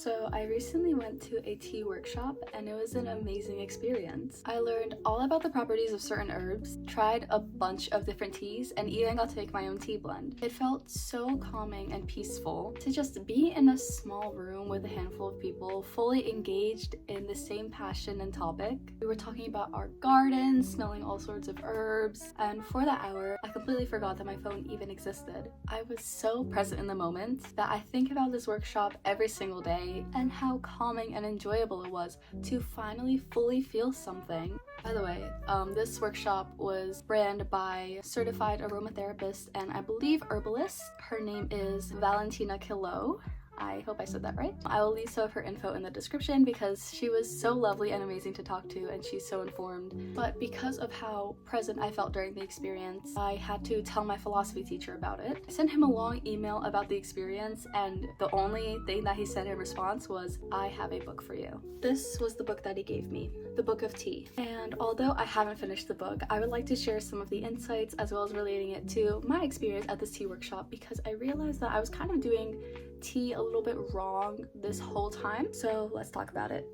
So I recently went to a tea workshop and it was an amazing experience. I learned all about the properties of certain herbs, tried a bunch of different teas, and even got to make my own tea blend. It felt so calming and peaceful to just be in a small room with a handful of people fully engaged in the same passion and topic. We were talking about our gardens, smelling all sorts of herbs, and for that hour, I completely forgot that my phone even existed. I was so present in the moment that I think about this workshop every single day and how calming and enjoyable it was to finally fully feel something. By the way, this workshop was ran by certified aromatherapist and I believe herbalist. Her name is Valentina Kilo. I hope I said that right. I will leave some of her info in the description because she was so lovely and amazing to talk to and she's so informed. But because of how present I felt during the experience, I had to tell my philosophy teacher about it. I sent him a long email about the experience and the only thing that he said in response was, "I have a book for you." This was the book that he gave me, the Book of Tea. And although I haven't finished the book, I would like to share some of the insights as well as relating it to my experience at this tea workshop because I realized that I was kind of doing tea a little bit wrong this whole time, so let's talk about it.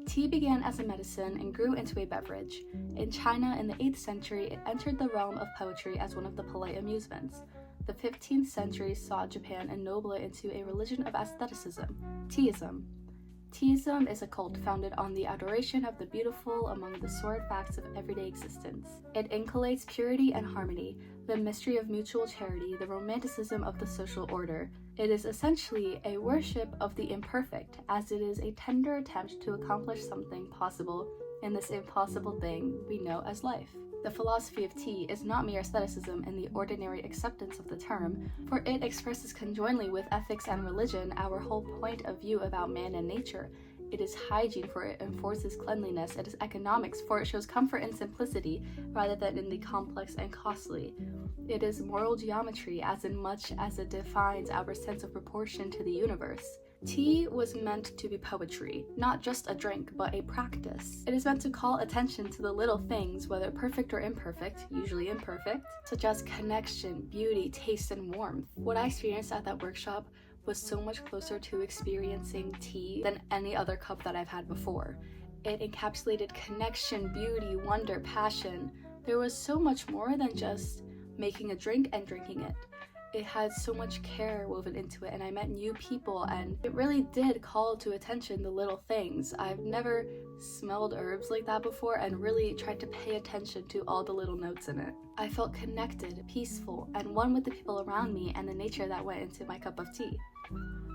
Tea began as a medicine and grew into a beverage. In China in the 8th century, it entered the realm of poetry as one of the polite amusements. The 15th century saw Japan ennoble it into a religion of aestheticism, teaism. Teaism is a cult founded on the adoration of the beautiful among the sordid facts of everyday existence. It inculcates purity and harmony, the mystery of mutual charity, the romanticism of the social order. It is essentially a worship of the imperfect, as it is a tender attempt to accomplish something possible in this impossible thing we know as life. The philosophy of tea is not mere aestheticism in the ordinary acceptance of the term, for it expresses conjointly with ethics and religion our whole point of view about man and nature. It is hygiene, for it enforces cleanliness. It is economics, for it shows comfort in simplicity rather than in the complex and costly. It is moral geometry, as in much as it defines our sense of proportion to the universe. Tea was meant to be poetry, not just a drink, but a practice. It is meant to call attention to the little things, whether perfect or imperfect, usually imperfect, such as connection, beauty, taste, and warmth. What I experienced at that workshop was so much closer to experiencing tea than any other cup that I've had before. It encapsulated connection, beauty, wonder, passion. There was so much more than just making a drink and drinking it. It had so much care woven into it, and I met new people, and it really did call to attention the little things. I've never smelled herbs like that before and really tried to pay attention to all the little notes in it. I felt connected, peaceful, and one with the people around me and the nature that went into my cup of tea.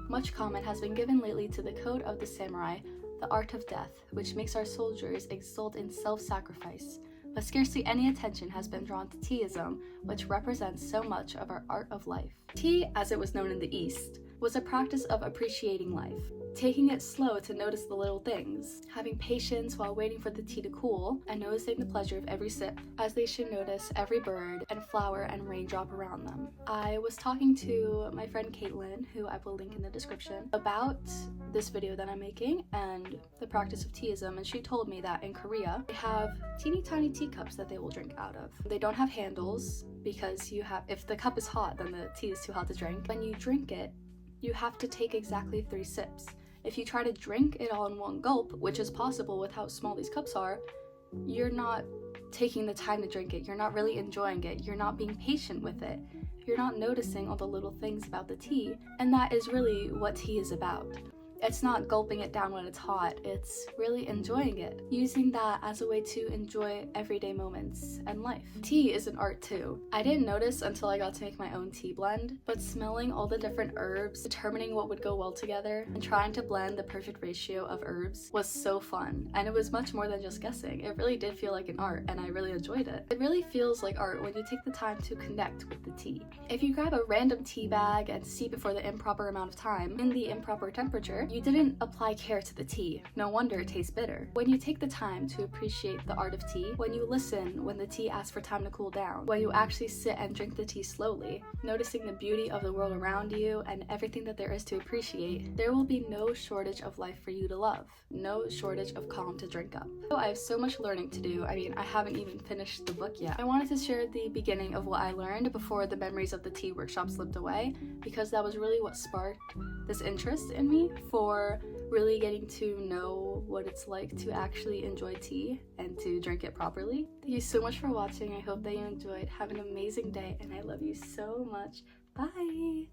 Much comment has been given lately to the code of the samurai, the art of death, which makes our soldiers exult in self-sacrifice. But scarcely any attention has been drawn to teaism, which represents so much of our art of life. Tea, as it was known in the East, was a practice of appreciating life, taking it slow to notice the little things, having patience while waiting for the tea to cool, and noticing the pleasure of every sip, as they should notice every bird and flower and raindrop around them. I was talking to my friend Caitlin, who I will link in the description, about this video that I'm making and the practice of teaism, and she told me that in Korea, they have teeny tiny teacups that they will drink out of. They don't have handles because if the cup is hot, then the tea is too hot to drink. When you drink it, you have to take exactly 3 sips. If you try to drink it all in one gulp, which is possible with how small these cups are, you're not taking the time to drink it. You're not really enjoying it. You're not being patient with it. You're not noticing all the little things about the tea, and that is really what tea is about. It's not gulping it down when it's hot, it's really enjoying it, using that as a way to enjoy everyday moments and life. Tea is an art too. I didn't notice until I got to make my own tea blend, but smelling all the different herbs, determining what would go well together, and trying to blend the perfect ratio of herbs was so fun, and it was much more than just guessing. It really did feel like an art, and I really enjoyed it. It really feels like art when you take the time to connect with the tea. If you grab a random tea bag and steep it for the improper amount of time, in the improper temperature, You didn't apply care to the tea, no wonder it tastes bitter. When you take the time to appreciate the art of tea, when you listen when the tea asks for time to cool down, when you actually sit and drink the tea slowly, noticing the beauty of the world around you and everything that there is to appreciate, there will be no shortage of life for you to love, no shortage of calm to drink up. So I have so much learning to do. I mean, I haven't even finished the book yet. I wanted to share the beginning of what I learned before the memories of the tea workshop slipped away, because that was really what sparked this interest in me for really getting to know what it's like to actually enjoy tea and to drink it properly. Thank you so much for watching. I hope that you enjoyed. Have an amazing day, and I love you so much. Bye!